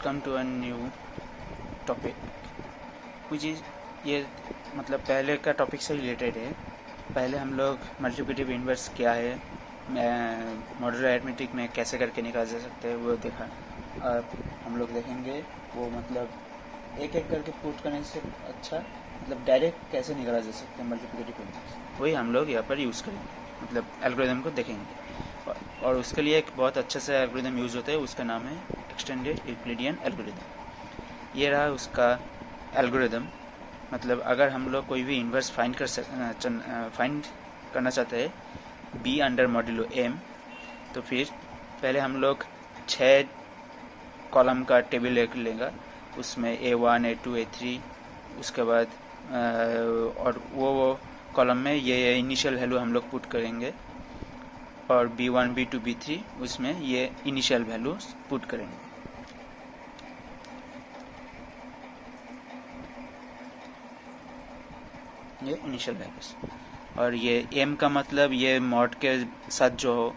Welcome to a new topic which is ये मतलब पहले का टॉपिक से रिलेटेड है। पहले हम लोग मल्टीप्लिकेटिव इन्वर्स क्या है, मॉड्यूलर अरिथमेटिक में कैसे करके निकाल जा सकते हैं वो देखा। अब हम लोग देखेंगे वो मतलब एक एक करके पुट करने से अच्छा मतलब डायरेक्ट कैसे निकाला जा सकता है मल्टीप्लिकेटिव इन्वर्स, वही हम लोग यहाँ पर यूज़ करेंगे, मतलब एल्गोरिदम को देखेंगे। और उसके लिए एक बहुत अच्छा सा एल्गोरिदम यूज़ होता है, उसका नाम है एक्सटेंडेड यूक्लिडियन एल्गोरिदम। ये रहा उसका एल्गोरिदम। मतलब अगर हम लोग कोई भी इन्वर्स फाइंड करना चाहते हैं बी अंडर मॉड्यूलो एम, तो फिर पहले हम लोग 6 कॉलम का टेबल लेगा, उसमें A1 A2 A3, उसके बाद और वो कॉलम में ये इनिशियल वैल्यू हम लोग पुट करेंगे, और B1 B2 B3 उसमें ये इनिशियल वैल्यू पुट करेंगे। ये इनिशियल वैल्यूज, और ये m का मतलब ये मॉड के साथ जो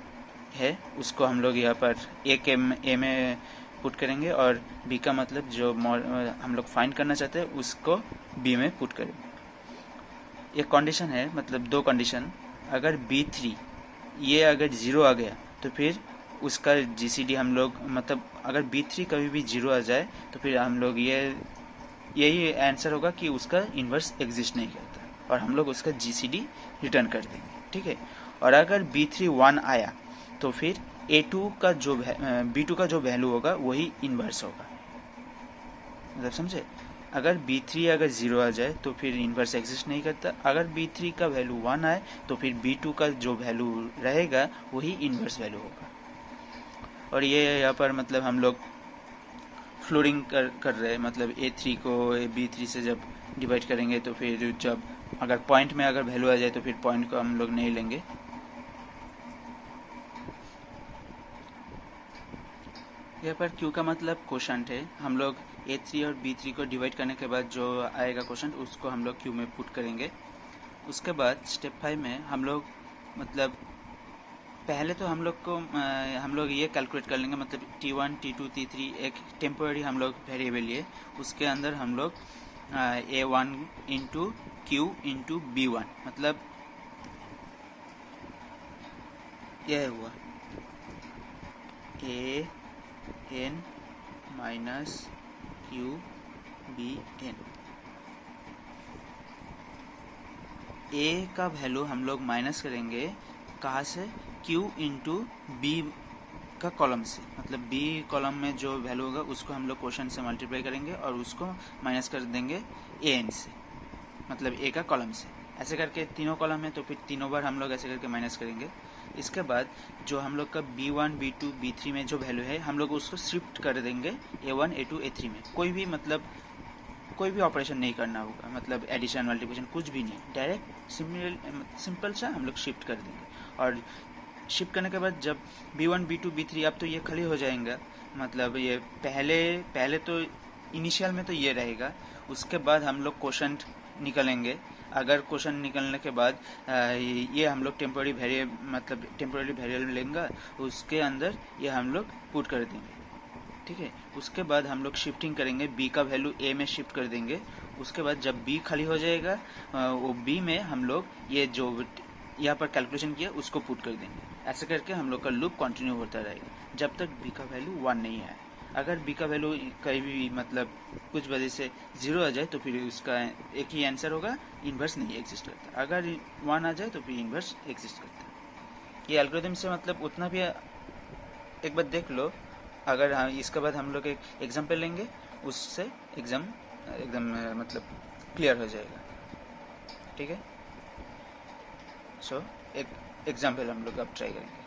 है उसको हम लोग यहाँ पर एक a में पुट करेंगे, और b का मतलब जो हम लोग फाइंड करना चाहते हैं उसको b में पुट करेंगे। एक कंडीशन है, मतलब दो कंडीशन। अगर B3 ये अगर 0 आ गया तो फिर उसका GCD हम लोग, मतलब अगर B3 कभी भी 0 आ जाए तो फिर हम लोग यही आंसर होगा कि उसका इन्वर्स एग्जिस्ट नहीं करता, और हम लोग उसका GCD रिटर्न कर देंगे, ठीक है। और अगर B3 1 आया तो फिर A2 का जो B2 का जो वैल्यू होगा वही इन्वर्स होगा, मतलब समझे। अगर B3 अगर 0 आ जाए तो फिर इन्वर्स एग्जिस्ट नहीं करता, अगर B3 का वैल्यू 1 आए तो फिर B2 का जो वैल्यू रहेगा वही इन्वर्स वैल्यू होगा। और ये यहाँ पर मतलब हम लोग फ्लोरिंग कर रहे हैं, मतलब A3 को B3 से जब डिवाइड करेंगे तो फिर जब अगर पॉइंट में अगर वैल्यू आ जाए तो फिर पॉइंट को हम लोग नहीं लेंगे। यहाँ पर Q का मतलब क्वोशंट है। हम लोग A3 और B3 को डिवाइड करने के बाद जो आएगा क्वोशंट उसको हम लोग Q में पुट करेंगे। उसके बाद स्टेप 5 में हम लोग मतलब पहले तो हम लोग ये कैलकुलेट कर लेंगे, मतलब T1 T2 T3 एक टेम्पोररी हम लोग वेरिएबल लिए, उसके अंदर हम लोग A1 into Q into B1, मतलब यह हुआ AN माइनस QBN। A का वैल्यू हम लोग माइनस करेंगे कहाँ से, Q इंटू B का कॉलम से, मतलब B कॉलम में जो वैल्यू होगा उसको हम लोग क्वोशंट से मल्टीप्लाई करेंगे और उसको माइनस कर देंगे AN से, मतलब A का कॉलम से। ऐसे करके तीनों कॉलम है तो फिर तीनों बार हम लोग ऐसे करके माइनस करेंगे। इसके बाद जो हम लोग का B1 B2 B3 में जो वैल्यू है हम लोग उसको शिफ्ट कर देंगे A1 A2 A3 में। कोई भी ऑपरेशन नहीं करना होगा, मतलब एडिशन मल्टीप्लिकेशन कुछ भी नहीं, डायरेक्ट सिंपल सा हम लोग शिफ्ट कर देंगे। और शिफ्ट करने के बाद जब B1 B2 B3 अब तो ये खाली हो जाएगा, मतलब ये पहले तो इनिशियल में तो ये रहेगा, उसके बाद हम लोग क्वोशंट निकालेंगे। अगर क्वेश्चन निकलने के बाद ये हम लोग टेम्पोररी वेरिएबल लेंगे, उसके अंदर ये हम लोग पुट कर देंगे, ठीक है। उसके बाद हम लोग शिफ्टिंग करेंगे, B का वैल्यू A में शिफ्ट कर देंगे। उसके बाद जब B खाली हो जाएगा वो B में हम लोग ये जो यहाँ पर कैलकुलेशन किया उसको पुट कर देंगे। ऐसे करके हम लोग का लूप कंटिन्यू होता रहेगा जब तक B का वैल्यू 1 नहीं आए। अगर B का वैल्यू कहीं भी मतलब कुछ वजह से 0 आ जाए तो फिर उसका एक ही आंसर होगा, इन्वर्स नहीं एग्जिस्ट करता। अगर 1 आ जाए तो फिर इन्वर्स एग्जिस्ट करता है। ये एल्गोरिथम से मतलब उतना भी एक बार देख लो। अगर इसके बाद हम लोग एक एग्जाम्पल लेंगे, उससे एकदम मतलब क्लियर हो जाएगा, ठीक है। सो एक एग्जाम्पल हम लोग अब ट्राई करेंगे।